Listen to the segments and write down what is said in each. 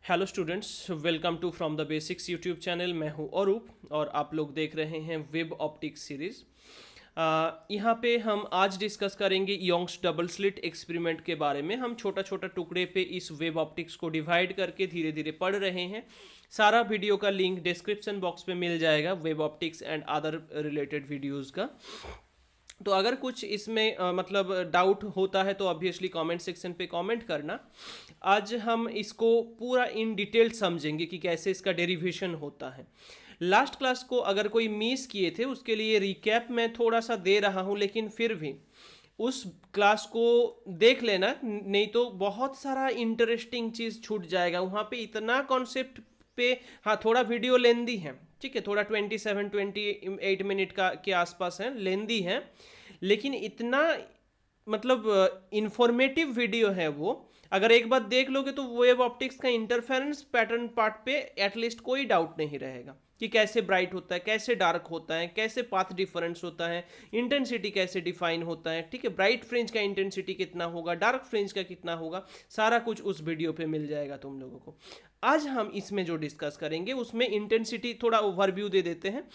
Hello students, welcome to from the basics YouTube channel. मैं हूं अरूप और आप लोग देख रहे हैं वेब ऑप्टिक्स सीरीज़। यहाँ पे हम आज डिस्कस करेंगे योंग्स डबल स्लिट एक्सपेरिमेंट के बारे में। हम छोटा छोटा टुकड़े पे इस वेब ऑप्टिक्स को डिवाइड करके धीरे धीरे पढ़ रहे हैं। सारा वीडियो का लिंक डिस्क्रिप्शन बॉक्स में मिल जाएगा, web optics and other related videos का। तो अगर कुछ इसमें मतलब डाउट होता है तो ऑब्वियसली कमेंट सेक्शन पे कमेंट करना। आज हम इसको पूरा इन डिटेल समझेंगे कि कैसे इसका डेरिवेशन होता है। लास्ट क्लास को अगर कोई मिस किए थे उसके लिए रिकैप मैं थोड़ा सा दे रहा हूँ, लेकिन फिर भी उस क्लास को देख लेना, नहीं तो बहुत सारा इंटरेस्टिंग चीज़ छूट जाएगा। वहाँ पे इतना कॉन्सेप्ट पे, हाँ थोड़ा वीडियो लेंदी है, ठीक है, थोड़ा 27-28 मिनट का के आसपास है, लेंदी है, लेकिन इतना मतलब इंफॉर्मेटिव वीडियो है वो। अगर एक बार देख लोगे तो वेब ऑप्टिक्स का इंटरफेरेंस पैटर्न पार्ट पे एटलीस्ट कोई डाउट नहीं रहेगा कि कैसे ब्राइट होता है, कैसे डार्क होता है, कैसे पाथ डिफरेंस होता है, इंटेंसिटी कैसे डिफाइन होता है, ठीक है, ब्राइट फ्रिंज का इंटेंसिटी कितना होगा, डार्क फ्रिंज का कितना होगा, सारा कुछ उस वीडियो पे मिल जाएगा तुम लोगों को। आज हम इसमें जो डिस्कस करेंगे उसमें इंटेंसिटी थोड़ा ओवरव्यू दे देते हैं।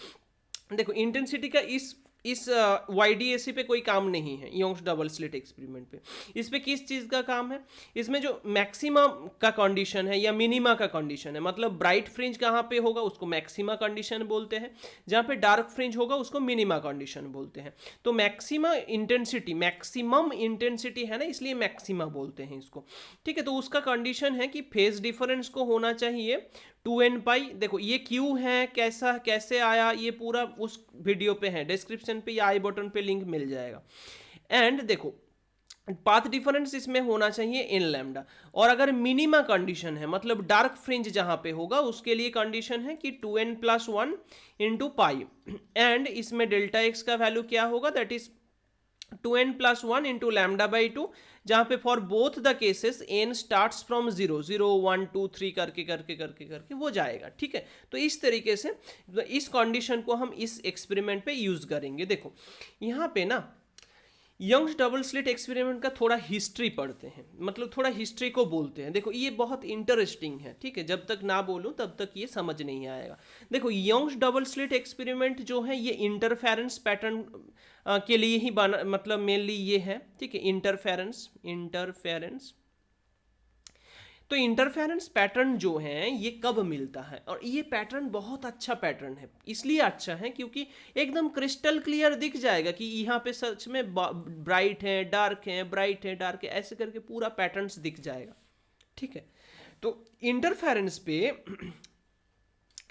देखो, इंटेंसिटी का इस YDAC पे कोई काम नहीं है, योंग्स डबल स्लिट एक्सपेरिमेंट पे। इस पे किस चीज़ का काम है? इसमें जो मैक्सिमा का कंडीशन है या मिनिमा का कंडीशन है, मतलब ब्राइट फ्रिंज कहाँ पे होगा उसको मैक्सिमा कंडीशन बोलते हैं, जहाँ पे डार्क फ्रिंज होगा उसको मिनिमा कंडीशन बोलते हैं। तो मैक्सिमम इंटेंसिटी है ना, इसलिए मैक्सिमा बोलते हैं इसको, ठीक है। तो उसका कंडीशन है कि फेज डिफरेंस को होना चाहिए 2n पाई। देखो ये क्यों है, कैसा कैसे आया, ये पूरा उस वीडियो पे है, डिस्क्रिप्शन पे या आई बटन पे लिंक मिल जाएगा। एंड देखो, पाथ डिफरेंस इसमें होना चाहिए इन लैम्डा। और अगर मिनिमा कंडीशन है, मतलब डार्क फ्रिंज जहां पे होगा, उसके लिए कंडीशन है कि 2n+1 इंटू पाई। एंड इसमें डेल्टा एक्स का वैल्यू क्या होगा, that is 2n+1 into lambda by 2, जहां पे for both the cases n starts from 0 0 1 2 3 करके करके करके करके वो जाएगा, ठीक है। तो इस तरीके से इस कंडीशन को हम इस एक्सपेरिमेंट पे यूज करेंगे। देखो यहाँ पे ना यंग्स डबल स्लिट एक्सपेरिमेंट का थोड़ा हिस्ट्री पढ़ते हैं, मतलब थोड़ा हिस्ट्री को बोलते हैं। देखो ये बहुत इंटरेस्टिंग है, ठीक है, जब तक ना बोलूं तब तक ये समझ नहीं आएगा। देखो यंग्स डबल स्लिट एक्सपेरिमेंट जो है ये इंटरफेरेंस पैटर्न के लिए ही बना, मतलब मेनली ये है, ठीक है, इंटरफेरेंस। तो इंटरफेरेंस पैटर्न जो है ये कब मिलता है, और ये पैटर्न बहुत अच्छा पैटर्न है। इसलिए अच्छा है क्योंकि एकदम क्रिस्टल क्लियर दिख जाएगा कि यहाँ पे सच में ब्राइट है, डार्क है, ब्राइट है, डार्क है, ऐसे करके पूरा पैटर्न्स दिख जाएगा, ठीक है। तो इंटरफेरेंस पे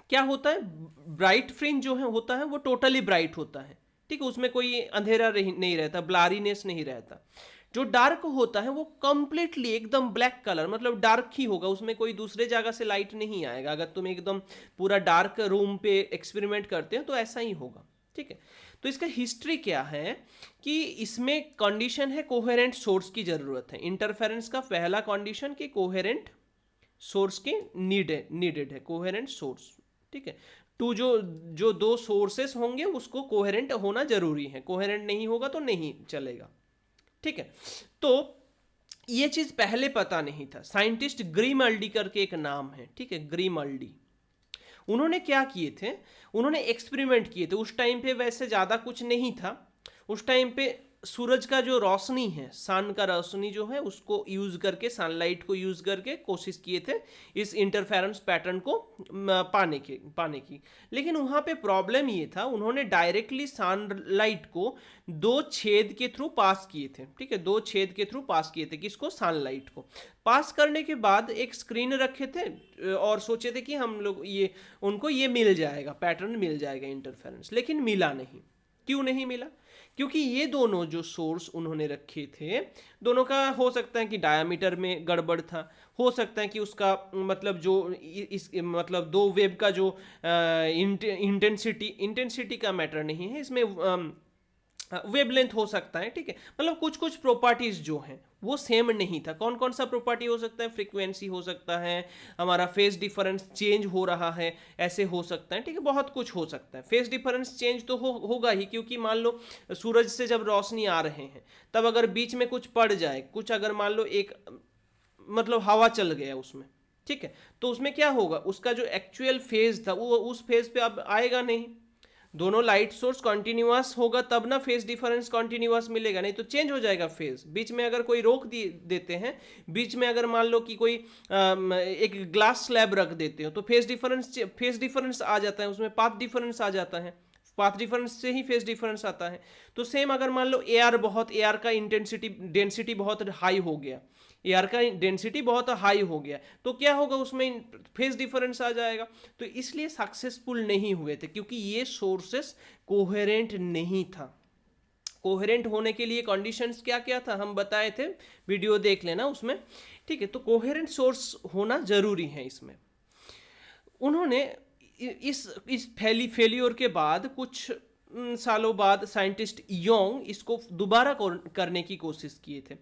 क्या होता है, ब्राइट फ्रिंज जो है होता है वो टोटली ब्राइट होता है, ठीक है, उसमें कोई अंधेरा नहीं रहता, ब्लारीनेस नहीं रहता। जो डार्क होता है वो कंप्लीटली एकदम ब्लैक कलर, मतलब डार्क ही होगा, उसमें कोई दूसरे जगह से लाइट नहीं आएगा। अगर तुम एकदम पूरा डार्क रूम पे एक्सपेरिमेंट करते हो तो ऐसा ही होगा, ठीक है। तो इसका हिस्ट्री क्या है कि इसमें कंडीशन है कोहेरेंट सोर्स की जरूरत है। इंटरफेरेंस का पहला कंडीशन कि कोहेरेंट सोर्स की नीडेड है, कोहेरेंट सोर्स, ठीक है। टू जो दो सोर्सेस होंगे उसको कोहेरेंट होना जरूरी है, कोहेरेंट नहीं होगा तो नहीं चलेगा, ठीक है। तो ये चीज पहले पता नहीं था। साइंटिस्ट ग्रीमल्डी करके एक नाम है, ठीक है, ग्रीमल्डी। उन्होंने क्या किए थे, उन्होंने एक्सपेरिमेंट किए थे। उस टाइम पे वैसे ज़्यादा कुछ नहीं था। उस टाइम पे सूरज का जो रोशनी है, सन का रोशनी जो है, उसको यूज़ करके, सनलाइट को यूज़ करके कोशिश किए थे इस इंटरफेरेंस पैटर्न को पाने की। लेकिन वहाँ पे प्रॉब्लम ये था, उन्होंने डायरेक्टली सनलाइट को दो छेद के थ्रू पास किए थे, ठीक है, दो छेद के थ्रू पास किए थे। किसको? सनलाइट को। पास करने के बाद एक स्क्रीन रखे थे और सोचे थे कि हम लोग ये उनको ये मिल जाएगा, पैटर्न मिल जाएगा इंटरफेरेंस, लेकिन मिला नहीं। क्यों नहीं मिला? क्योंकि ये दोनों जो सोर्स उन्होंने रखे थे, दोनों का हो सकता है कि डायमीटर में गड़बड़ था, हो सकता है कि उसका मतलब जो इस मतलब दो वेव का जो इंटेंसिटी का मैटर नहीं है इसमें, वेवलेंथ हो सकता है, ठीक है, मतलब कुछ कुछ प्रॉपर्टीज जो हैं वो सेम नहीं था। कौन कौन सा प्रॉपर्टी हो सकता है? फ्रीक्वेंसी हो सकता है, हमारा फेज डिफरेंस चेंज हो रहा है, ऐसे हो सकता है, ठीक है, बहुत कुछ हो सकता है। फेज डिफरेंस चेंज तो होगा ही, क्योंकि मान लो सूरज से जब रोशनी आ रहे हैं तब अगर बीच में कुछ पड़ जाए, कुछ अगर मान लो एक मतलब हवा चल गया उसमें, ठीक है। तो उसमें क्या होगा, उसका जो एक्चुअल फेज था वो उस फेज पे अब आएगा नहीं। दोनों लाइट सोर्स कॉन्टिन्यूअस होगा तब ना फेज डिफरेंस कॉन्टिन्यूअस मिलेगा, नहीं तो चेंज हो जाएगा फेज। बीच में अगर कोई रोक देते हैं, बीच में अगर मान लो कि कोई एक ग्लास स्लैब रख देते हो तो फेज डिफरेंस आ जाता है, उसमें पाथ डिफरेंस आ जाता है, पाथ डिफरेंस से ही फेज डिफरेंस आता है। तो सेम अगर मान लो एआर का डेंसिटी बहुत हाई हो गया, एआर का डेंसिटी बहुत हाई हो गया, तो क्या होगा, उसमें फेज डिफरेंस आ जाएगा। तो इसलिए सक्सेसफुल नहीं हुए थे, क्योंकि ये सोर्सेस कोहेरेंट नहीं था। कोहेरेंट होने के लिए कंडीशंस क्या क्या था हम बताए थे, वीडियो देख लेना उसमें, ठीक है। तो कोहेरेंट सोर्स होना जरूरी है इसमें। उन्होंने इस फेलियर के बाद कुछ सालों बाद साइंटिस्ट योंग इसको दोबारा करने की कोशिश किए थे,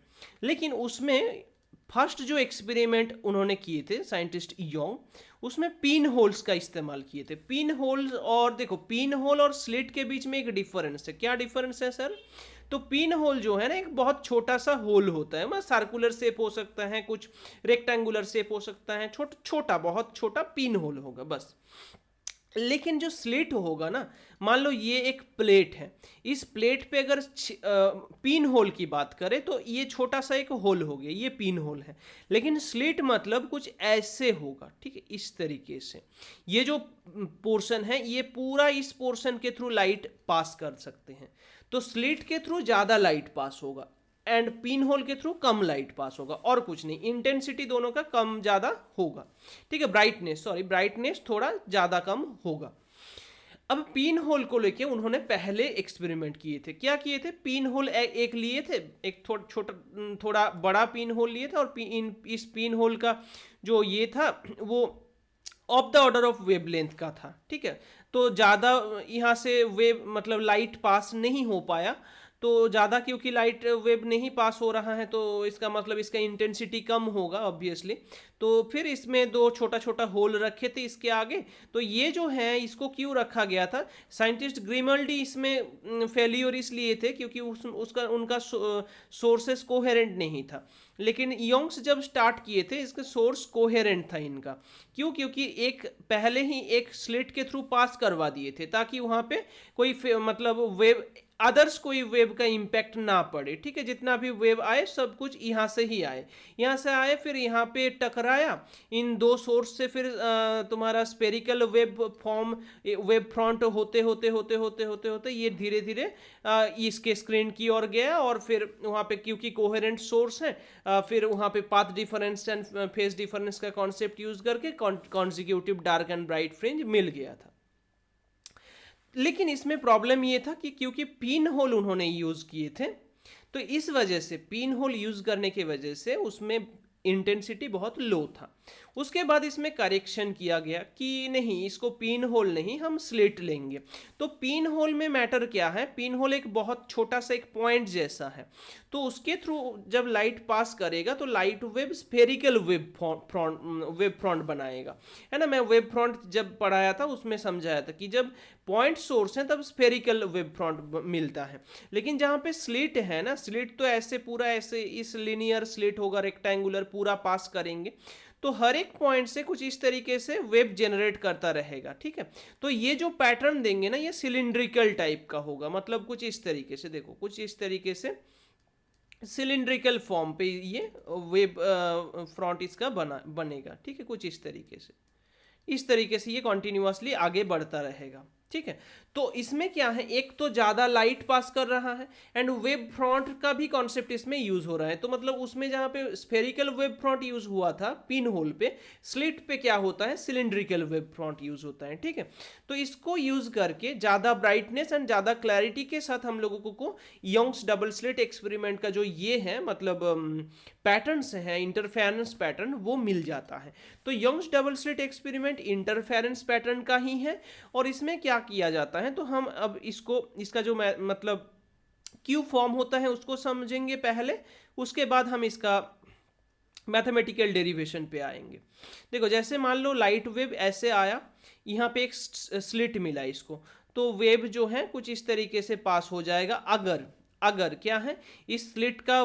लेकिन उसमें फर्स्ट जो एक्सपेरिमेंट उन्होंने किए थे साइंटिस्ट योंग, उसमें पिन होल्स का इस्तेमाल किए थे। पिन होल्स, और देखो पिन होल और स्लिट के बीच में एक डिफरेंस है। क्या डिफरेंस है सर? तो पिन होल जो है ना, एक बहुत छोटा सा होल होता है, मतलब सर्कुलर शेप हो सकता है, कुछ रेक्टेंगुलर शेप हो सकता है, छोटा बहुत छोटा पिन होल होगा बस। लेकिन जो स्लिट होगा ना, मान लो ये एक प्लेट है, इस प्लेट पे अगर पिन होल की बात करें तो ये छोटा सा एक होल हो गया, ये पिन होल है। लेकिन स्लिट मतलब कुछ ऐसे होगा, ठीक है, इस तरीके से। ये जो पोर्शन है, ये पूरा इस पोर्शन के थ्रू लाइट पास कर सकते हैं। तो स्लिट के थ्रू ज़्यादा लाइट पास होगा एंड पिन होल के थ्रू कम लाइट पास होगा, और कुछ नहीं। इंटेंसिटी दोनों का कम ज़्यादा होगा, ठीक है। ब्राइटनेस थोड़ा ज़्यादा कम होगा। अब पिन होल को लेके उन्होंने पहले एक्सपेरिमेंट किए थे। क्या किए थे? पिन होल एक लिए थे, एक थोड़ा बड़ा पिन होल लिए थे, और इस पिन होल का जो ये था वो of the order of wavelength का था, ठीक है। तो ज़्यादा यहाँ से वेव मतलब लाइट पास नहीं हो पाया, तो ज़्यादा क्योंकि लाइट वेव नहीं पास हो रहा है तो इसका मतलब इसका इंटेंसिटी कम होगा ऑब्वियसली। तो फिर इसमें दो छोटा छोटा होल रखे थे इसके आगे। तो ये जो है इसको क्यों रखा गया था, साइंटिस्ट ग्रिमल्डी इसमें फेलियर इसलिए थे क्योंकि उनका सोर्सेस कोहेरेंट नहीं था। लेकिन योंग्स जब स्टार्ट किए थे, इसका सोर्स कोहेरेंट था इनका। क्यों? क्योंकि एक पहले ही एक स्लिट के थ्रू पास करवा दिए थे ताकि वहाँ पे कोई मतलब वेव अदर्स कोई वेव का इम्पैक्ट ना पड़े, ठीक है। जितना भी वेव आए सब कुछ यहाँ से ही आए, यहाँ से आए फिर यहाँ पे टकराया इन दो सोर्स से, फिर तुम्हारा स्पेरिकल वेब फ्रंट होते होते होते होते होते होते ये धीरे धीरे इसके स्क्रीन की ओर गया, और फिर वहाँ पे क्योंकि कोहेरेंट सोर्स है फिर वहाँ पे path difference and phase difference का कॉन्सेप्ट यूज करके consecutive dark and bright fringe मिल गया था। लेकिन इसमें प्रॉब्लम ये था कि क्योंकि पिन होल उन्होंने यूज किए थे, तो इस वजह से पिन होल यूज करने की वजह से उसमें इंटेंसिटी बहुत लो था। उसके बाद इसमें करेक्शन किया गया कि नहीं, इसको पिन होल नहीं, हम स्लिट लेंगे। तो पिन होल में मैटर क्या है, पिन होल एक बहुत छोटा सा एक पॉइंट जैसा है, तो उसके थ्रू जब लाइट पास करेगा तो light wave spherical web front बनाएगा, है ना। मैं वेब फ्रंट जब पढ़ाया था उसमें समझाया था कि जब पॉइंट सोर्स है तब स्फेरिकल वेब फ्रंट मिलता है। लेकिन जहाँ पे स्लिट है ना, स्लिट तो ऐसे पूरा ऐसे इस लिनियर स्लिट होगा, रेक्टेंगुलर पूरा पास करेंगे, तो हर एक पॉइंट से कुछ इस तरीके से वेव जनरेट करता रहेगा, ठीक है। तो ये जो पैटर्न देंगे ना, ये सिलिंड्रिकल टाइप का होगा, मतलब कुछ इस तरीके से, देखो कुछ इस तरीके से सिलिंड्रिकल फॉर्म पे ये वेब फ्रंट इसका बनेगा, ठीक है। कुछ इस तरीके से ये कॉन्टिन्यूसली आगे बढ़ता रहेगा, ठीक है। तो इसमें क्या है, एक तो ज़्यादा लाइट पास कर रहा है एंड वेब फ्रंट का भी कॉन्सेप्ट इसमें यूज हो रहा है। तो मतलब उसमें जहाँ पे स्फेरिकल वेब फ्रंट यूज हुआ था पिन होल पे, स्लिट पे क्या होता है, सिलिंड्रिकल वेब फ्रंट यूज होता है, ठीक है। तो इसको यूज करके ज़्यादा ब्राइटनेस एंड ज़्यादा क्लैरिटी के साथ हम लोगों को योंग्स डबल स्लिट एक्सपेरिमेंट का जो ये है मतलब पैटर्न्स हैं, इंटरफेरेंस पैटर्न, वो मिल जाता है। तो Young's double slit experiment interference pattern का ही है। और इसमें क्या किया जाता है, तो हम अब इसका जो मतलब क्यू फॉर्म होता है उसको समझेंगे पहले, उसके बाद हम इसका मैथमेटिकल डेरिवेशन पे आएंगे। देखो जैसे मान लो लाइट वेव ऐसे आया, यहाँ पे एक स्लिट मिला इसको, तो वेव जो है कुछ इस तरीके से पास हो जाएगा। अगर क्या है इस स्लिट का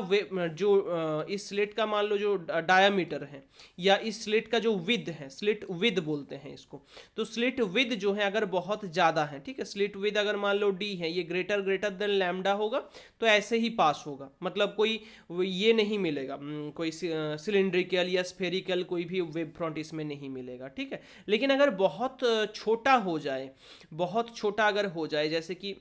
इस स्लिट का मान लो जो डायामीटर है या इस स्लिट का जो विद है, स्लिट विद बोलते हैं इसको, तो स्लिट विद जो है अगर बहुत ज़्यादा है, ठीक है, स्लिट विद अगर मान लो डी है, ये ग्रेटर देन लैम्डा होगा, तो ऐसे ही पास होगा, मतलब कोई ये नहीं मिलेगा, कोई सिलिंड्रिकल या स्फेरिकल कोई भी वेब फ्रंट इसमें नहीं मिलेगा, ठीक है। लेकिन अगर बहुत छोटा हो जाए, बहुत छोटा अगर हो जाए, जैसे कि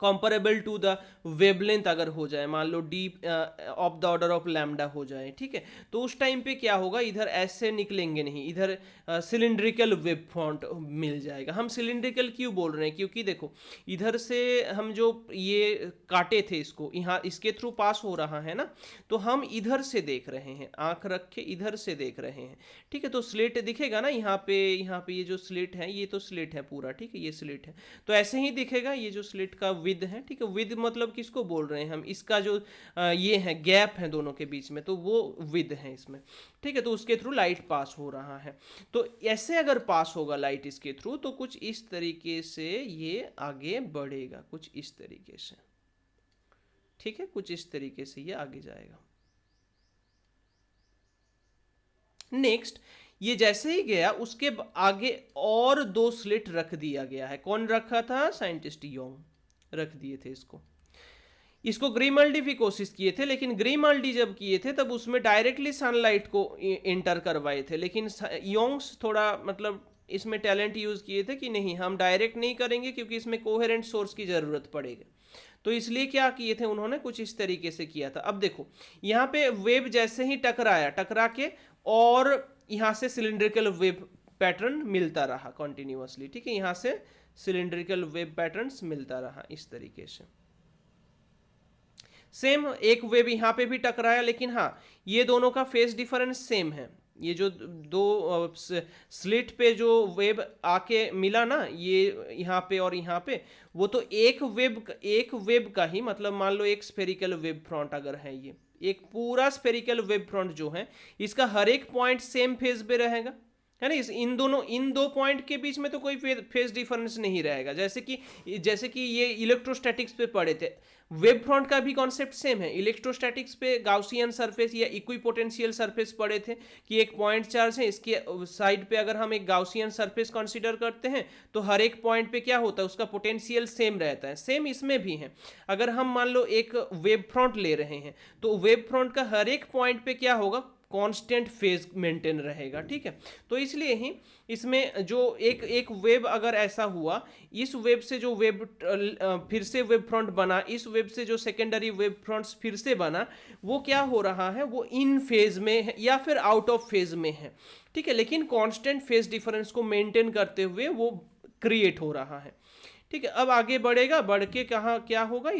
कंपेरेबल टू द वेवलेंथ अगर हो जाए, मान लो D of the order of lambda हो जाए, ठीक है, तो उस टाइम पे क्या होगा, इधर ऐसे निकलेंगे नहीं, इधर सिलिंड्रिकल वेब फ्रंट मिल जाएगा। हम सिलिंड्रिकल क्यों बोल रहे हैं, क्योंकि देखो इधर से हम जो ये काटे थे इसको, यहाँ इसके थ्रू पास हो रहा है ना, तो हम इधर से देख रहे हैं, आंख रख के इधर से देख रहे हैं, ठीक है, तो स्लिट दिखेगा ना यहाँ पे ये जो स्लिट है, ये तो स्लिट है पूरा, ठीक है, ये स्लिट है, तो ऐसे ही दिखेगा ये जो स्लिट का विद है, ठीक है, विद मतलब किसको बोल रहे हैं हम, इसका जो ये है गैप है दोनों के बीच में, तो वो विद है इसमें, ठीक है, तो उसके थ्रू लाइट पास हो रहा है। तो ऐसे अगर पास होगा लाइट इसके थ्रू, तो कुछ इस तरीके से ये आगे बढ़ेगा, कुछ इस तरीके से, ठीक है, कुछ इस तरीके से ये आगे जाएगा। नेक्स्ट, ये जैसे ही गया उसके आगे और दो स्लिट रख दिया गया है। कौन रखा था, साइंटिस्ट योंग रख दिए थे इसको ग्रीमल्डी भी कोशिश किए थे, लेकिन ग्रीमल्डी जब किए थे तब उसमें डायरेक्टली सनलाइट को एंटर करवाए थे, लेकिन योंग्स थोड़ा मतलब इसमें टैलेंट यूज किए थे कि नहीं हम डायरेक्ट नहीं करेंगे क्योंकि इसमें कोहेरेंट सोर्स की जरूरत पड़ेगी, तो इसलिए क्या किए थे उन्होंने, कुछ इस तरीके से किया था। अब देखो यहाँ पे वेव जैसे ही टकरा के और यहाँ से सिलिंड्रिकल वेव पैटर्न मिलता रहा कंटिन्यूअसली, ठीक है, यहाँ से सिलिंड्रिकल वेव पैटर्न्स मिलता रहा इस तरीके से। सेम एक वेव यहाँ पे भी टकराया, लेकिन हाँ ये दोनों का फेस डिफरेंस सेम है, ये जो दो स्लिट पे जो वेब आके मिला ना, ये यहाँ पे और यहाँ पे, वो तो एक वेब का ही, मतलब मान लो एक स्फेरिकल वेब फ्रंट अगर है, ये एक पूरा स्फेरिकल वेब फ्रंट जो है इसका हर एक पॉइंट सेम फेज पे रहेगा, है ना, इन दो पॉइंट के बीच में तो कोई फेज डिफरेंस नहीं रहेगा। जैसे कि ये इलेक्ट्रोस्टैटिक्स पे पढ़े थे, वेब फ्रंट का भी कॉन्सेप्ट सेम है। इलेक्ट्रोस्टैटिक्स पे गाउसियन सरफेस या इक्विपोटेंशियल सरफेस पढ़े थे कि एक पॉइंट चार्ज है, इसके साइड पे अगर हम एक गाउसियन सरफेस कंसीडर करते हैं तो हर एक पॉइंट पे क्या होता है, उसका पोटेंशियल सेम रहता है। सेम इसमें भी है, अगर हम मान लो एक वेब फ्रंट ले रहे हैं तो वेब फ्रंट का हर एक पॉइंट पे क्या होगा, कांस्टेंट फेज मेंटेन रहेगा, ठीक है। तो इसलिए ही इसमें जो एक वेब अगर ऐसा हुआ, इस वेब से जो वेब फिर से वेब फ्रंट बना, इस वेब से जो सेकेंडरी वेब फ्रंट्स फिर से बना, वो क्या हो रहा है, वो इन फेज में है या फिर आउट ऑफ फेज में है, ठीक है, लेकिन कांस्टेंट फेज डिफरेंस को मेंटेन करते हुए वो क्रिएट हो रहा है, ठीक है। अब आगे बढ़ेगा, बढ़ के कहाँ क्या होगा,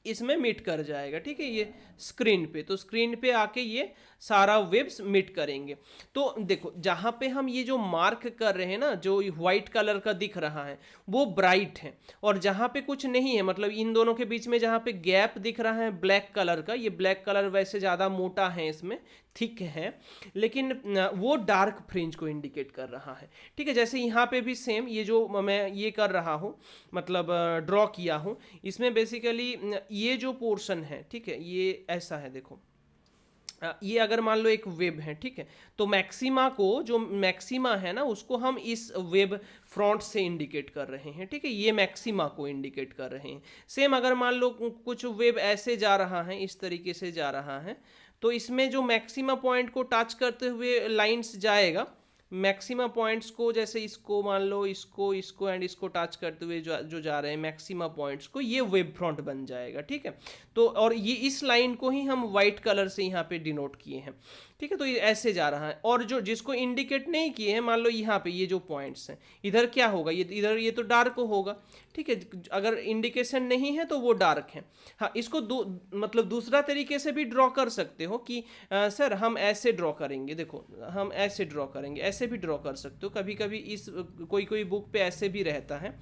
इसमें मीट कर जाएगा, ठीक है, ये स्क्रीन पे, तो स्क्रीन पे आके ये सारा वेव्स मीट करेंगे। तो देखो जहाँ पे हम ये जो मार्क कर रहे हैं ना, जो व्हाइट कलर का दिख रहा है वो ब्राइट है, और जहाँ पे कुछ नहीं है, मतलब इन दोनों के बीच में जहाँ पे गैप दिख रहा है ब्लैक कलर का, ये ब्लैक कलर वैसे ज़्यादा मोटा है, इसमें थिक है, लेकिन वो डार्क फ्रिंज को इंडिकेट कर रहा है, ठीक है। जैसे यहाँ पे भी सेम, ये जो मैं ये कर रहा हूँ, मतलब ड्रॉ किया हूँ, इसमें बेसिकली ये जो पोर्शन है, ठीक है, ये ऐसा है, देखो ये अगर मान लो एक वेब है, ठीक है, तो मैक्सिमा को, जो मैक्सिमा है ना, उसको हम इस वेब फ्रंट से इंडिकेट कर रहे हैं, ठीक है, ये मैक्सिमा को इंडिकेट कर रहे हैं। सेम अगर मान लो कुछ वेब ऐसे जा रहा है, इस तरीके से जा रहा है, तो इसमें जो मैक्सिमा पॉइंट को टच करते हुए लाइंस जाएगा, मैक्सिमा पॉइंट्स को, जैसे इसको मान लो, इसको एंड इसको टच करते हुए जो जा रहे हैं मैक्सिमा पॉइंट्स को, ये वेब फ्रंट बन जाएगा, ठीक है। तो और ये इस लाइन को ही हम वाइट कलर से यहाँ पे डिनोट किए हैं, ठीक है, तो ये ऐसे जा रहा है। और जो जिसको इंडिकेट नहीं किए हैं, मान लो यहाँ पे ये जो पॉइंट्स हैं, इधर क्या होगा, इधर ये तो डार्क होगा, ठीक है, अगर इंडिकेशन नहीं है तो वो डार्क है। हाँ, इसको मतलब दूसरा तरीके से भी ड्रॉ कर सकते हो कि सर हम ऐसे ड्रॉ करेंगे, देखो हम ऐसे ड्रॉ करेंगे, ऐसे भी ड्रॉ कर सकते हो, कभी कभी इस कोई बुक पे ऐसे भी रहता है।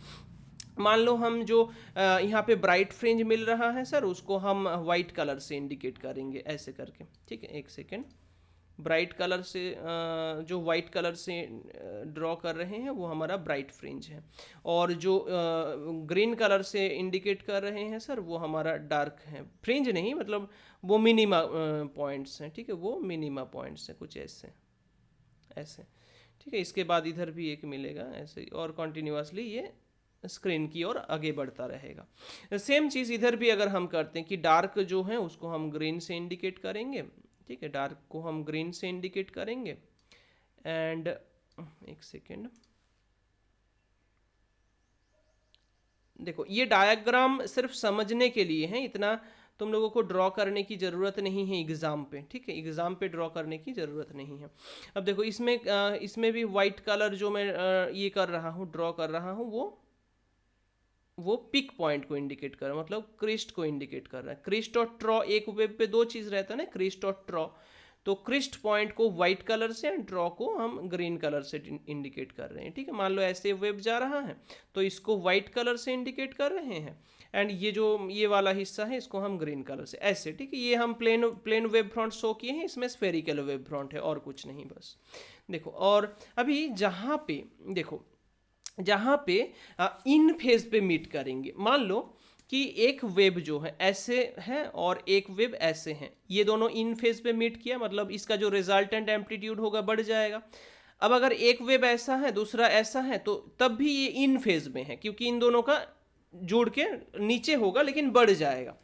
मान लो हम जो यहाँ पे ब्राइट फ्रिंज मिल रहा है सर, उसको हम वाइट कलर से इंडिकेट करेंगे ऐसे करके, ठीक है, एक सेकेंड, ब्राइट कलर से जो वाइट कलर से ड्रॉ कर रहे हैं वो हमारा ब्राइट फ्रिंज है, और जो ग्रीन कलर से इंडिकेट कर रहे हैं सर वो हमारा डार्क है। फ्रिंज नहीं, मतलब वो मिनिमा पॉइंट्स हैं, ठीक है, वो मिनिमा पॉइंट्स हैं कुछ ऐसे ऐसे, ठीक है। इसके बाद इधर भी एक मिलेगा ऐसे, और कॉन्टिन्यूसली ये स्क्रीन की ओर आगे बढ़ता रहेगा। सेम चीज़ इधर भी अगर हम करते हैं कि डार्क जो है उसको हम ग्रीन से इंडिकेट करेंगे, ठीक है, डार्क को हम ग्रीन से इंडिकेट करेंगे। एंड एक सेकेंड, देखो ये डायग्राम सिर्फ समझने के लिए है, इतना तुम लोगों को ड्रॉ करने की ज़रूरत नहीं है एग्ज़ाम पे, ठीक है, एग्ज़ाम पे ड्रॉ करने की ज़रूरत नहीं है। अब देखो इसमें भी वाइट कलर जो मैं ये कर रहा हूँ, ड्रॉ कर रहा हूँ, वो पिक पॉइंट को इंडिकेट कर रहा है, मतलब क्रिस्ट को इंडिकेट कर रहा है। क्रिस्ट और ट्रॉ, एक वेब पे दो चीज़ रहता है ना, क्रिस्ट और ट्रॉ। तो क्रिस्ट पॉइंट को वाइट कलर से एंड ट्रॉ को हम ग्रीन कलर से इंडिकेट कर रहे हैं, ठीक है। मान लो ऐसे वेब जा रहा है तो इसको वाइट कलर से इंडिकेट कर रहे हैं, एंड ये वाला हिस्सा है इसको हम ग्रीन कलर से, ऐसे, ठीक है। ये हम प्लेन वेब फ्रंट शो किए हैं, इसमें स्फेरिकल वेब फ्रंट है और कुछ नहीं, बस। देखो, और अभी जहाँ पे देखो, जहाँ पे इन फेज पे मीट करेंगे, मान लो कि एक वेब जो है ऐसे है और एक वेब ऐसे हैं, ये दोनों इन फेज पे मीट किया, मतलब इसका जो रिजल्टेंट एम्पलीट्यूड होगा बढ़ जाएगा। अब अगर एक वेब ऐसा है दूसरा ऐसा है तो तब भी ये इन फेज में है, क्योंकि इन दोनों का जोड़ के नीचे होगा लेकिन बढ़ जाएगा।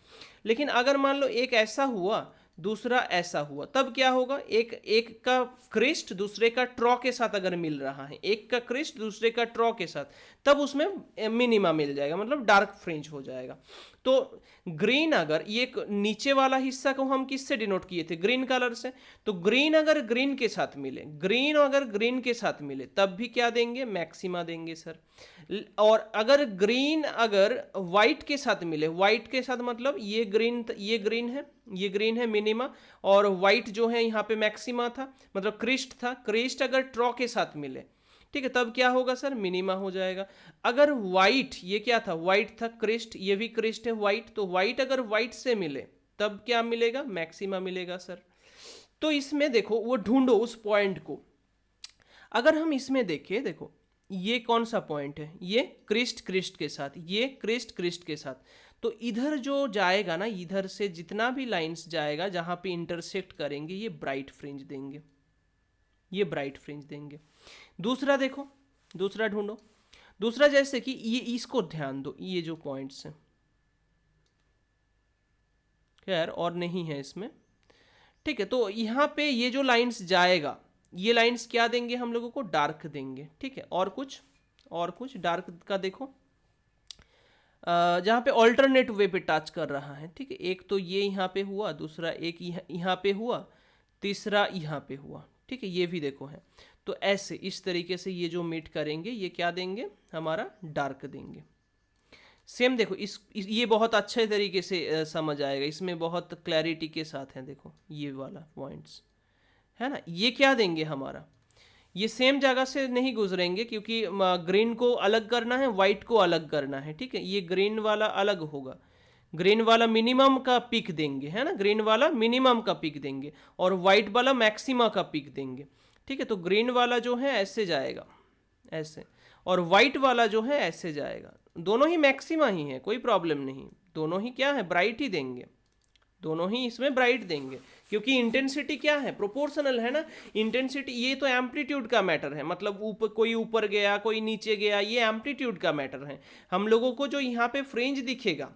लेकिन अगर मान लो एक ऐसा हुआ दूसरा ऐसा हुआ, तब क्या होगा, एक का क्रिस्ट दूसरे का ट्रॉ के साथ अगर मिल रहा है, एक का क्रिस्ट दूसरे का ट्रॉ के साथ, तब उसमें मिनिमा मिल जाएगा, मतलब डार्क फ्रिंज हो जाएगा। तो ग्रीन, अगर ये नीचे वाला हिस्सा को हम किससे डिनोट किए थे, ग्रीन कलर से, तो ग्रीन अगर ग्रीन के साथ मिले, ग्रीन अगर ग्रीन के साथ मिले तब भी क्या देंगे, मैक्सिमा देंगे सर। और अगर ग्रीन अगर वाइट के साथ मिले, वाइट के साथ मतलब ये ग्रीन है मिनिमा, और वाइट जो है यहाँ पे मैक्सिमा था, मतलब क्रिस्ट था, क्रिस्ट अगर ट्रॉ के साथ मिले, ठीक है, तब क्या होगा सर, मिनिमा हो जाएगा। अगर वाइट, ये क्या था, वाइट था क्रिस्ट, ये भी क्रिस्ट है वाइट, तो वाइट अगर वाइट से मिले तब क्या मिलेगा, मैक्सिमा मिलेगा सर। तो इसमें देखो वो ढूंढो उस पॉइंट को। अगर हम इसमें देखें, देखो ये कौन सा पॉइंट है, ये क्रिस्ट के साथ, ये क्रिस्ट के साथ, तो इधर जो जाएगा ना, इधर से जितना भी लाइंस जाएगा जहां पे इंटरसेक्ट करेंगे, ये ब्राइट फ्रिंज देंगे, ये ब्राइट फ्रिंज देंगे। दूसरा देखो, दूसरा ढूंढो, दूसरा जैसे कि ये, इसको ध्यान दो, ये जो पॉइंट्स हैं, खैर और नहीं है इसमें, ठीक है। तो यहाँ पे ये जो लाइंस जाएगा, ये लाइंस क्या देंगे हम लोगों को, डार्क देंगे, ठीक है। और कुछ डार्क का देखो, जहाँ पे ऑल्टरनेट वे पे टच कर रहा है, ठीक है। एक तो ये यहाँ पे हुआ, दूसरा एक यहाँ पे हुआ, तीसरा यहाँ पे हुआ, ठीक है, ये भी देखो है। तो ऐसे इस तरीके से ये जो मीट करेंगे ये क्या देंगे, हमारा डार्क देंगे। सेम देखो ये बहुत अच्छे तरीके से समझ आएगा, इसमें बहुत क्लैरिटी के साथ है, देखो ये वाला पॉइंट्स है ना, ये क्या देंगे हमारा, ये सेम जगह से नहीं गुजरेंगे, क्योंकि ग्रीन को अलग करना है, वाइट को अलग करना है, ठीक है। ये ग्रीन वाला अलग होगा, ग्रीन वाला मिनिमम का पिक देंगे, है ना, ग्रीन वाला मिनिमम का पिक देंगे, और वाइट वाला मैक्सिमा का पिक देंगे, ठीक है। तो ग्रीन वाला जो है ऐसे जाएगा, ऐसे, और वाइट वाला जो है ऐसे जाएगा, दोनों ही मैक्सिमा ही है, कोई प्रॉब्लम नहीं, दोनों ही क्या है, ब्राइट ही देंगे, दोनों ही इसमें ब्राइट देंगे, क्योंकि इंटेंसिटी क्या है, प्रोपोर्शनल है ना। इंटेंसिटी ये तो एम्पलीट्यूड का मैटर है, मतलब कोई ऊपर गया कोई नीचे गया, ये एम्पलीट्यूड का मैटर है। हम लोगों को जो यहाँ पे फ्रिंज दिखेगा,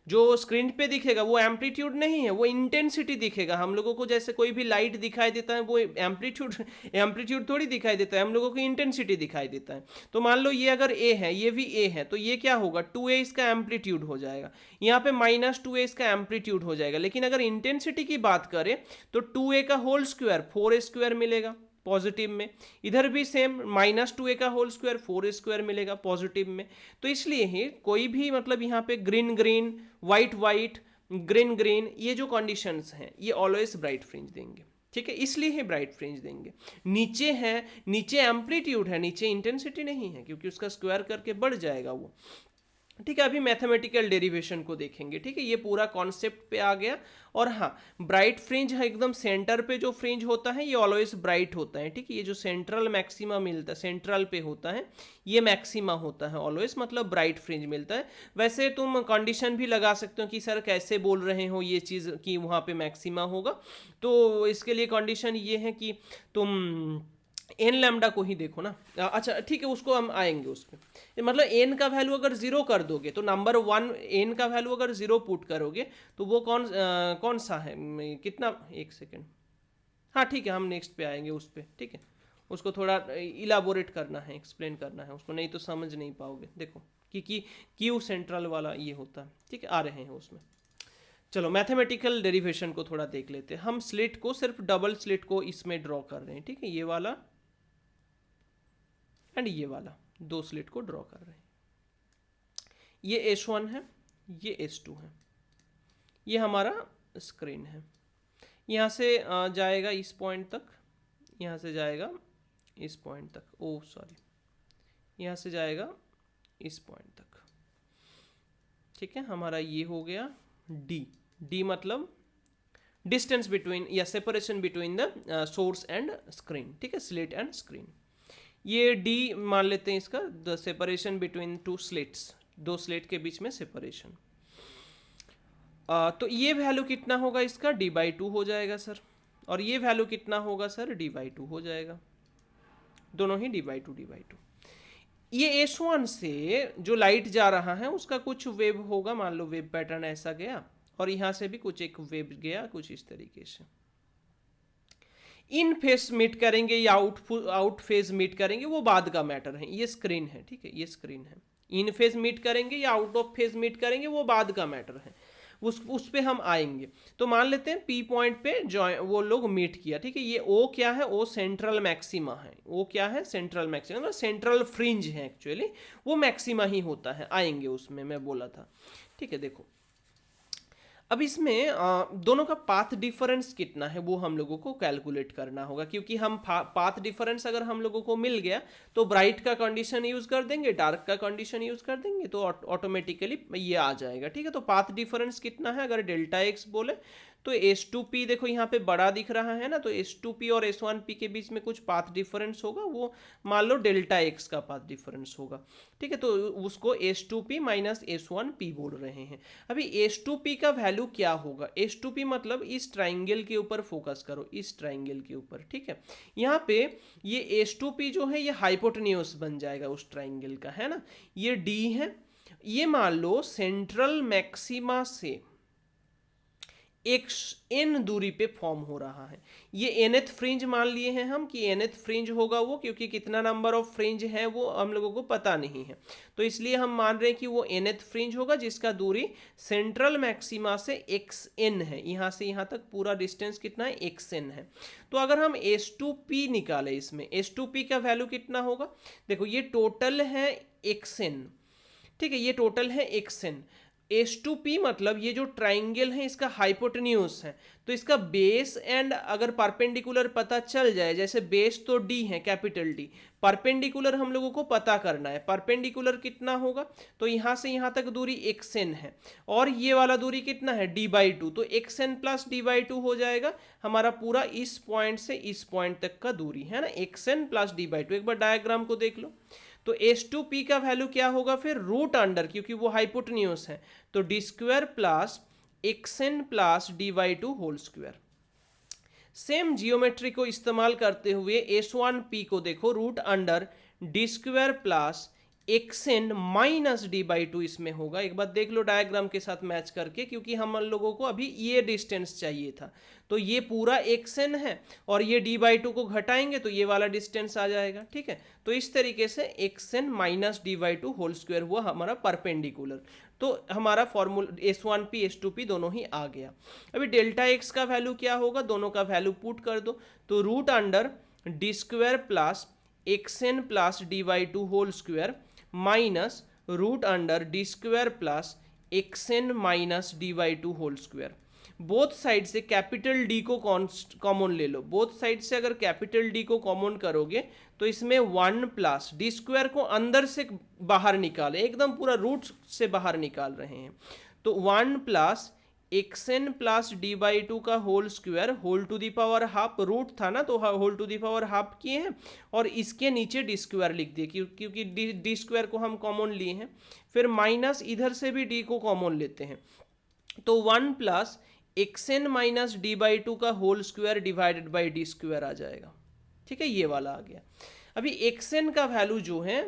जो स्क्रीन पे दिखेगा, वो एम्पलीट्यूड नहीं है, वो इंटेंसिटी दिखेगा हम लोगों को। जैसे कोई भी लाइट दिखाई देता है, वो एम्पलीट्यूड थोड़ी दिखाई देता है, हम लोगों को इंटेंसिटी दिखाई देता है। तो मान लो ये अगर ए है, ये भी ए है, तो ये क्या होगा, 2a इसका एम्पलीट्यूड हो जाएगा, यहाँ पे -2a इसका एम्पलीट्यूड हो जाएगा। लेकिन अगर इंटेंसिटी की बात करें तो 2a का होल स्क्वायर 4a स्क्वायर मिलेगा पॉजिटिव में, इधर भी सेम -2a का होल स्क्वायर 4a स्क्वायर मिलेगा पॉजिटिव में। तो इसलिए ही कोई भी मतलब यहाँ पे green green, white white, green green, ये जो कंडीशंस हैं ये ऑलवेज ब्राइट फ्रिंज देंगे, ठीक है, इसलिए ही ब्राइट फ्रिंज देंगे। नीचे है, नीचे एम्पलीट्यूड है, नीचे इंटेंसिटी नहीं है, क्योंकि उसका स्क्वायर करके बढ़ जाएगा वो। ठीक है, अभी मैथमेटिकल डेरिवेशन को देखेंगे। ठीक है, ये पूरा कॉन्सेप्ट पे आ गया। और हाँ, ब्राइट फ्रिंज है, एकदम सेंटर पे जो फ्रिंज होता है ये ऑलवेज ब्राइट होता है। ठीक है, ये जो सेंट्रल मैक्सिमा मिलता है, सेंट्रल पे होता है, ये मैक्सिमा होता है ऑलवेज, मतलब ब्राइट फ्रिंज मिलता है। वैसे तुम कंडीशन भी लगा सकते हो कि सर कैसे बोल रहे हो ये चीज़ कि वहाँ पे मैक्सिमा होगा, तो इसके लिए कंडीशन ये है कि तुम एन लैम्डा को ही देखो ना। अच्छा ठीक है, उसको हम आएंगे उसमें। मतलब एन का वैल्यू अगर जीरो कर दोगे तो नंबर वन, एन का वैल्यू अगर जीरो पुट करोगे तो वो कौन सा है, कितना, एक सेकेंड, हाँ ठीक है, हम नेक्स्ट पे आएंगे उस पर। ठीक है, उसको थोड़ा इलाबोरेट करना है, एक्सप्लेन करना है उसको, नहीं तो समझ नहीं पाओगे। देखो कि क्यू सेंट्रल वाला ये होता है। ठीक है, आ रहे हैं उसमें। चलो मैथमेटिकल डेरिवेशन को थोड़ा देख लेते हैं। हम स्लिट को, सिर्फ डबल स्लिट को इसमें ड्रॉ कर रहे हैं। ठीक है, ये वाला एंड ये वाला, दो स्लिट को ड्रॉ कर रहे हैं। ये S1 है, ये S2 है, ये हमारा स्क्रीन है। यहाँ से जाएगा इस पॉइंट तक, यहाँ से जाएगा इस पॉइंट तक, ओह सॉरी, यहाँ से जाएगा इस पॉइंट तक। ठीक है, हमारा ये हो गया D मतलब डिस्टेंस बिटवीन या separation between the source and screen. ठीक है, स्लिट एंड स्क्रीन। ये D मान लेते हैं इसका, the separation between two slits, दो स्लिट के बीच में सेपरेशन। तो ये वैल्यू कितना होगा इसका, D/2 हो जाएगा सर। और ये वैल्यू कितना होगा सर, D/2 हो जाएगा। दोनों ही D/2। ये S1 से जो लाइट जा रहा है उसका कुछ वेव होगा, मान लो वेव पैटर्न ऐसा गया, और यहाँ से भी कुछ एक वेव गया कुछ इस तरीके से। इन फेस मीट करेंगे या आउट फेज मीट करेंगे वो बाद का मैटर है। ये स्क्रीन है, ठीक है, ये स्क्रीन है। इन फेज मीट करेंगे या आउट ऑफ फेज मीट करेंगे वो बाद का मैटर है, उस पे हम आएंगे। तो मान लेते हैं P पॉइंट पे वो लोग मीट किया। ठीक है, ये O क्या है, O सेंट्रल मैक्सिमा है। O क्या है, सेंट्रल मैक्सिमा, मतलब सेंट्रल फ्रिंज है एक्चुअली, वो मैक्सिमा ही होता है, आएंगे उसमें, मैं बोला था। ठीक है, देखो अब इसमें दोनों का पाथ डिफरेंस कितना है वो हम लोगों को कैलकुलेट करना होगा, क्योंकि हम पाथ डिफरेंस अगर हम लोगों को मिल गया तो ब्राइट का कंडीशन यूज कर देंगे, डार्क का कंडीशन यूज कर देंगे, तो ऑटोमेटिकली ये आ जाएगा। ठीक है, तो पाथ डिफरेंस कितना है अगर डेल्टा एक्स बोले तो S2P देखो यहाँ पे बड़ा दिख रहा है ना, तो S2P और S1P के बीच में कुछ पाथ डिफरेंस होगा, वो मान लो डेल्टा एक्स का पाथ डिफरेंस होगा। ठीक है, तो उसको S2P माइनस S1P बोल रहे हैं। अभी S2P का वैल्यू क्या होगा, S2P मतलब इस ट्राइंगल के ऊपर फोकस करो, इस ट्राइंगल के ऊपर। ठीक है, यहाँ पे ये S2P जो है ये हाइपोटेन्यूस बन जाएगा उस ट्राइंगल का, है ना। ये D है, ये मान लो सेंट्रल मैक्सिमा से एक n दूरी पे फॉर्म हो रहा है। ये nth फ्रिंज मान लिए हैं हम कि nth फ्रिंज होगा वो, क्योंकि कितना नंबर ऑफ फ्रिंज है वो हम लोगों को पता नहीं है, तो इसलिए हम मान रहे हैं कि वो nth फ्रिंज होगा जिसका दूरी सेंट्रल मैक्सिमा से xn है। यहाँ से यहाँ तक पूरा डिस्टेंस कितना है, xn है। तो अगर हम S2P निकालें, इसमें S2P का वैल्यू कितना होगा, देखो ये टोटल है xn। ठीक है, ये टोटल है xn। S2P मतलब ये जो ट्राइंगल है इसका हाइपोटेन्यूस है, तो इसका बेस एंड अगर परपेंडिकुलर पता चल जाए, जैसे बेस तो D है, कैपिटल D, परपेंडिकुलर हम लोगों को पता करना है। परपेंडिकुलर कितना होगा, तो यहाँ से यहाँ तक दूरी xn है, और ये वाला दूरी कितना है, D/2, तो xn प्लस D/2 हो जाएगा हमारा पूरा इस पॉइंट से इस पॉइंट तक का दूरी, है ना, xn प्लस D/2। एक बार डायग्राम को देख लो, तो S2P का वैल्यू क्या होगा फिर, रूट अंडर, क्योंकि वो हाइपोटेन्यूस है, तो D² plus xn plus D/2 whole square. Same geometry को इस्तेमाल करते हुए S1P को देखो, root under D² plus xn minus D/2 इसमें होगा। एक बार देख लो डायग्राम के साथ मैच करके, क्योंकि हम लोगों को अभी ये डिस्टेंस चाहिए था, तो ये पूरा xn है और ये D/2 को घटाएंगे तो ये वाला डिस्टेंस आ जाएगा। ठीक है, तो इस तरीके से xn minus D/2 whole square हुआ हमारा परपेंडिकुलर। तो हमारा फॉर्मूला S1P S2P दोनों ही आ गया। अभी डेल्टा एक्स का वैल्यू क्या होगा, दोनों का वैल्यू पुट कर दो, तो root under D² plus xn plus D/2 whole square minus root under D² plus xn minus D/2 whole square. Both side से कैपिटल डी को कॉमन ले लो। बोथ साइड से अगर कैपिटल डी को कॉमन करोगे तो इसमें 1 प्लस डी स्क्वायर को अंदर से बाहर निकाले, एकदम पूरा रूट से बाहर निकाल रहे हैं। तो 1 plus X N plus D by two का whole square whole to the power half, root था ना तो whole to the power half किए हैं और इसके नीचे डी स्क्वायर लिख दिए क्योंकि डी स्क्वायर को हम कॉमन लिए हैं। फिर माइनस इधर से भी डी को कॉमन लेते हैं तो 1 plus X N minus D by two का whole square divided by D square आ जाएगा। ठीक है, ये वाला आ गया। अभी एक्सएन का वैल्यू जो है,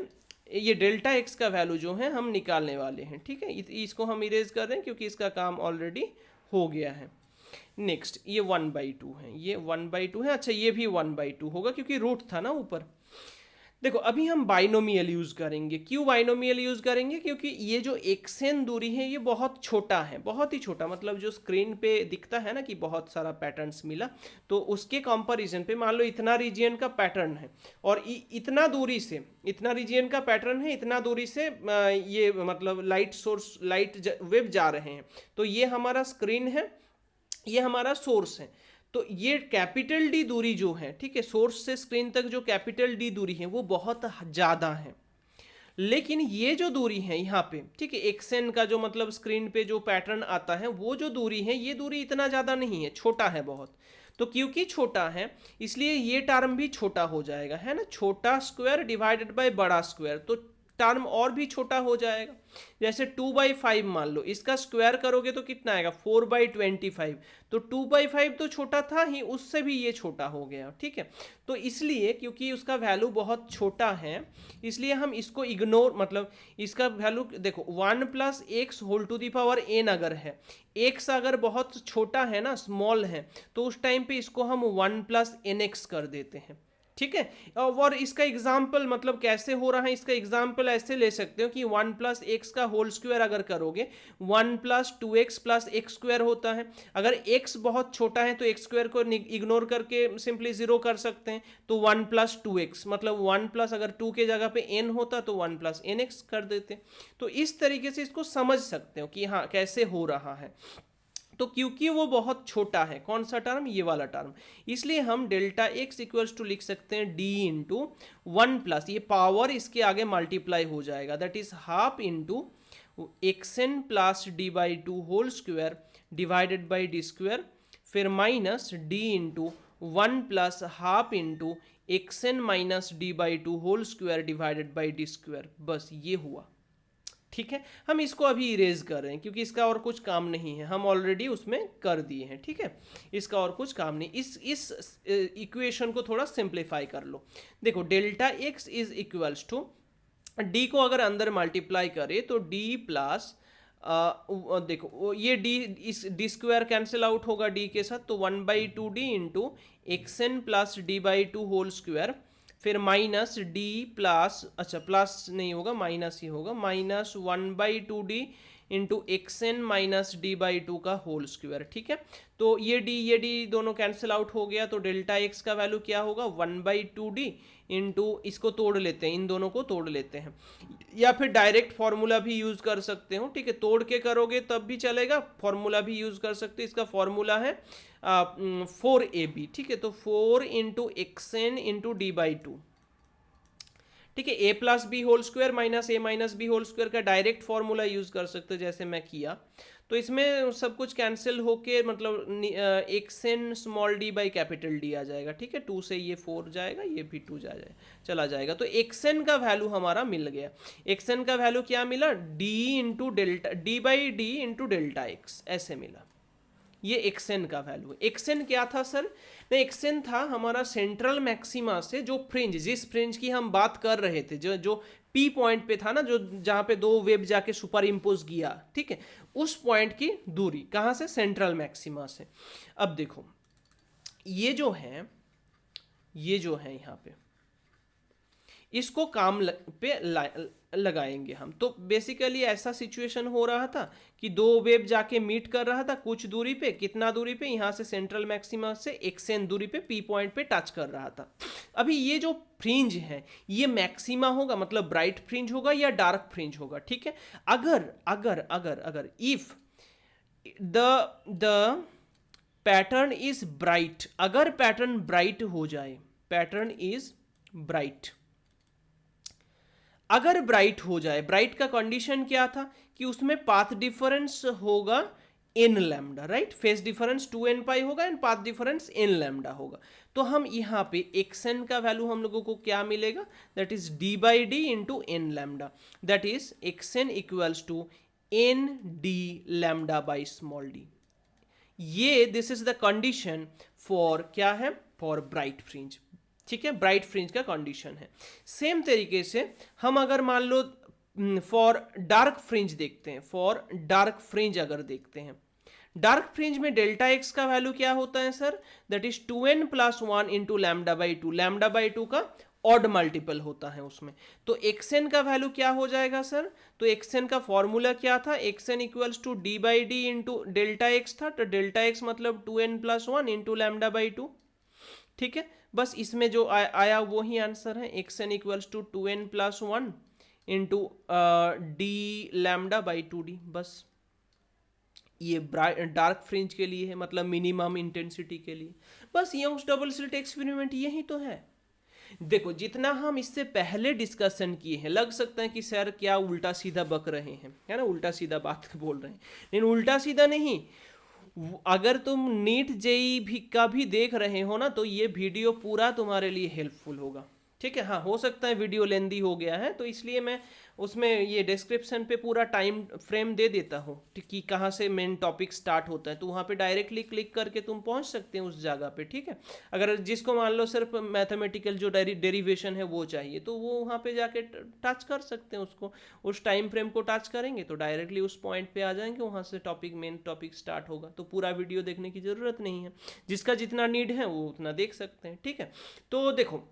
ये डेल्टा एक्स का वैल्यू जो है हम निकालने वाले हैं। ठीक है, इसको हम इरेज कर रहे हैं क्योंकि इसका काम ऑलरेडी हो गया है। नेक्स्ट ये 1/2 है, ये 1/2 है। अच्छा ये भी 1/2 होगा क्योंकि रूट था ना ऊपर। देखो अभी हम बाइनोमियल यूज करेंगे। क्यों बाइनोमियल यूज करेंगे? क्योंकि ये जो एक्सएन दूरी है ये बहुत छोटा है, बहुत ही छोटा, मतलब जो स्क्रीन पे दिखता है ना कि बहुत सारा पैटर्न्स मिला, तो उसके कंपैरिजन पे मान लो इतना रीजियन का पैटर्न है और इतना दूरी से, इतना रीजियन का पैटर्न है, इतना दूरी से ये मतलब लाइट सोर्स, लाइट वेव जा रहे हैं। तो ये हमारा स्क्रीन है, ये हमारा सोर्स है। तो ये कैपिटल डी दूरी जो है, ठीक है, सोर्स से स्क्रीन तक जो कैपिटल डी दूरी है वो बहुत ज़्यादा है। लेकिन ये जो दूरी है यहाँ पे, ठीक है, एक्सएन का जो मतलब स्क्रीन पे जो पैटर्न आता है वो जो दूरी है, ये दूरी इतना ज़्यादा नहीं है, छोटा है बहुत। तो क्योंकि छोटा है इसलिए ये टर्म भी छोटा हो जाएगा, है ना, छोटा स्क्वायर डिवाइडेड बाय बड़ा स्क्वायर, तो टर्म और भी छोटा हो जाएगा। जैसे 2/5 मान लो, इसका स्क्वायर करोगे तो कितना आएगा 4/25, तो 2/5 तो छोटा था ही, उससे भी ये छोटा हो गया। ठीक है, तो इसलिए क्योंकि उसका वैल्यू बहुत छोटा है इसलिए हम इसको इग्नोर, मतलब इसका वैल्यू देखो 1 plus x whole to the power n अगर है, एक्स अगर बहुत छोटा है ना, स्मॉल है, तो उस टाइम पे इसको हम 1 प्लस एन एक्स कर देते हैं। ठीक है, और इसका एग्जाम्पल मतलब कैसे हो रहा है, इसका एग्जाम्पल ऐसे ले सकते हो कि 1 प्लस एक्स का होल स्क्वायर अगर करोगे 1 plus 2x plus x square होता है। अगर x बहुत छोटा है तो एक्स स्क्वायर को इग्नोर करके सिंपली 0 कर सकते हैं, तो 1 प्लस 2x मतलब 1 प्लस अगर 2 के जगह पे n होता तो 1 प्लस एन एक्स कर देते। तो इस तरीके से इसको समझ सकते हो कि हाँ कैसे हो रहा है। तो क्योंकि वो बहुत छोटा है, कौन सा टर्म, ये वाला टर्म, इसलिए हम डेल्टा एक्स इक्वल्स टू लिख सकते हैं डी इंटू 1 प्लस, ये पावर इसके आगे मल्टीप्लाई हो जाएगा, that is half into xn plus D by two whole square divided by D square, फिर minus D into 1 plus half into xn minus D by two whole square divided by D square. बस ये हुआ। ठीक है, हम इसको अभी erase कर रहे हैं क्योंकि इसका और कुछ काम नहीं है, हम ऑलरेडी उसमें कर दिए हैं। ठीक है, इसका और कुछ काम नहीं। इस इक्वेशन को थोड़ा सिंप्लीफाई कर लो। देखो delta x is equals to, D को अगर अंदर मल्टीप्लाई करे तो डी प्लस देखो ये डी, इस डी स्क्वायर कैंसिल आउट होगा डी के साथ, तो 1/2 D into xn plus D by two whole square, फिर माइनस डी प्लस, अच्छा प्लस नहीं होगा माइनस ही होगा, minus 1/2 D into xn minus D by two का होल स्क्वायर। ठीक है, तो ये डी दोनों कैंसिल आउट हो गया, तो डेल्टा एक्स का वैल्यू क्या होगा 1/2 डी इंटू, इसको तोड़ लेते हैं, इन दोनों को तोड़ लेते हैं, या फिर डायरेक्ट फॉर्मूला भी यूज कर सकते हो। ठीक है, तोड़ के करोगे तब भी चलेगा, फॉर्मूला भी यूज कर सकते हैं। इसका फॉर्मूला है 4ab। ठीक है, तो 4 into x n into D by two. ठीक है, a plus B whole square minus A minus B whole square का डायरेक्ट फॉर्मूला यूज कर सकते हो जैसे मैं किया, तो इसमें सब कुछ कैंसिल होके मतलब X N small D by capital D आ जाएगा। ठीक है, 2 से ये 4 जाएगा, ये भी 2 चला जाएगा, तो एक्सएन का वैल्यू हमारा मिल गया। एक्सएन का वैल्यू क्या मिला, D into delta, D by D into delta x, ऐसे मिला। ये एक्सएन का वैल्यू। एक्सएन क्या था सर, नहीं एक्सएन था हमारा सेंट्रल मैक्सिमा से जो फ्रिंज, जिस फ्रिंज की हम बात कर रहे थे, जो पी पॉइंट पे था ना, जो जहाँ पे 2 वेव जाके सुपर इम्पोज किया, ठीक है, उस पॉइंट की दूरी कहाँ से, सेंट्रल मैक्सिमा से। अब देखो ये जो है यहाँ पे, इसको काम पे लगाएंगे हम। तो बेसिकली ऐसा सिचुएशन हो रहा था कि 2 वेव जाके मीट कर रहा था कुछ दूरी पे, कितना दूरी पे, यहाँ से सेंट्रल मैक्सिमा से एक्सएन दूरी पे पी पॉइंट पे टच कर रहा था। अभी ये जो फ्रिंज है ये मैक्सिमा होगा, मतलब ब्राइट फ्रिंज होगा या डार्क फ्रिंज होगा। ठीक है, अगर if the pattern is bright, अगर पैटर्न ब्राइट हो जाए, पैटर्न इज ब्राइट, अगर ब्राइट हो जाए, ब्राइट का कंडीशन क्या था कि उसमें पाथ डिफरेंस होगा n lambda, right, phase difference 2n पाई होगा and path difference n lambda होगा। तो हम यहाँ पे xn का वैल्यू हम लोगों को क्या मिलेगा, that is d by D into N lambda, that is xn equals to n d lambda by small d। ये this is the condition for क्या है, फॉर ब्राइट फ्रिंज, ठीक है, ब्राइट फ्रिंज का कंडीशन है। सेम तरीके से हम अगर मान लो फॉर डार्क फ्रिंज देखते हैं, फॉर डार्क फ्रिंज अगर देखते हैं, डार्क फ्रिंज में डेल्टा एक्स का वैल्यू क्या होता है sir, that is 2n plus 1 into lambda by to, lambda by two का ऑड मल्टीपल होता है उसमें। तो xn का वैल्यू क्या हो जाएगा सर, तो xn का फॉर्मूला क्या था, xn equals to D by D into delta x था, तो डेल्टा एक्स मतलब 2n plus 1 into lambda by two, ठीक है। बस इसमें जो आया वो ही आंसर है, xn equals to 2n plus 1 into D lambda by 2d। बस ये डार्क फ्रिंज के लिए है, मतलब मिनिमम इंटेंसिटी के लिए। बस यंग्स डबल स्लिट एक्सपेरिमेंट यही तो है। देखो जितना हम इससे पहले डिस्कशन किए हैं, लग सकता है कि सर क्या उल्टा सीधा बक रहे हैं, है ना, उल्टा सीधा बात बोल रहे हैं, लेकिन उल्टा सीधा नहीं, अगर तुम नीट जेई भी का भी देख रहे हो ना, तो ये वीडियो पूरा तुम्हारे लिए हेल्पफुल होगा, ठीक है। हाँ, हो सकता है वीडियो लेंदी हो गया है, तो इसलिए मैं उसमें ये डिस्क्रिप्शन पे पूरा टाइम फ्रेम दे देता हूँ कि कहाँ से मेन टॉपिक स्टार्ट होता है, तो वहाँ पे डायरेक्टली क्लिक करके तुम पहुँच सकते हैं उस जगह पे, ठीक है। अगर जिसको मान लो सिर्फ मैथमेटिकल जो डेरिवेशन है वो चाहिए, तो वो वहाँ पे जाके टच कर सकते हैं उसको, उस टाइम फ्रेम को टच करेंगे तो डायरेक्टली उस पॉइंट पे आ जाएंगे, वहाँ से मेन टॉपिक स्टार्ट होगा। तो पूरा वीडियो देखने की ज़रूरत नहीं है, जिसका जितना नीड है वो उतना देख सकते हैं, ठीक है। तो देखो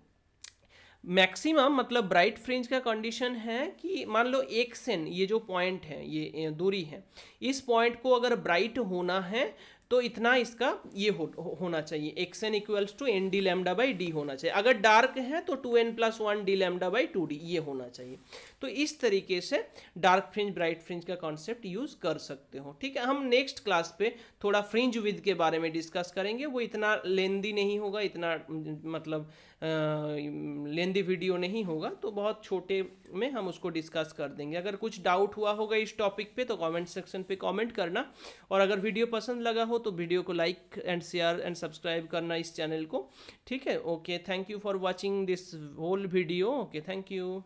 मैक्सिमम मतलब ब्राइट फ्रिंज का कंडीशन है कि मान लो xn, ये जो पॉइंट है, ये दूरी है, इस पॉइंट को अगर ब्राइट होना है तो इतना इसका ये होना चाहिए, xn equals to N D lambda by D होना चाहिए। अगर डार्क है तो 2n plus 1 D lambda by 2d ये होना चाहिए। तो इस तरीके से डार्क फ्रिंज ब्राइट फ्रिंज का कॉन्सेप्ट यूज कर सकते हो, ठीक है। हम नेक्स्ट क्लास पे थोड़ा फ्रिंज विद के बारे में डिस्कस करेंगे, वो इतना लेंदी नहीं होगा, इतना मतलब लेंदी वीडियो नहीं होगा, तो बहुत छोटे में हम उसको डिस्कस कर देंगे। अगर कुछ डाउट हुआ होगा इस टॉपिक पे तो कमेंट सेक्शन पे कमेंट करना, और अगर वीडियो पसंद लगा हो तो वीडियो को like and share and subscribe करना इस चैनल को, ठीक है। Okay, thank you for watching this whole video. Okay, thank you.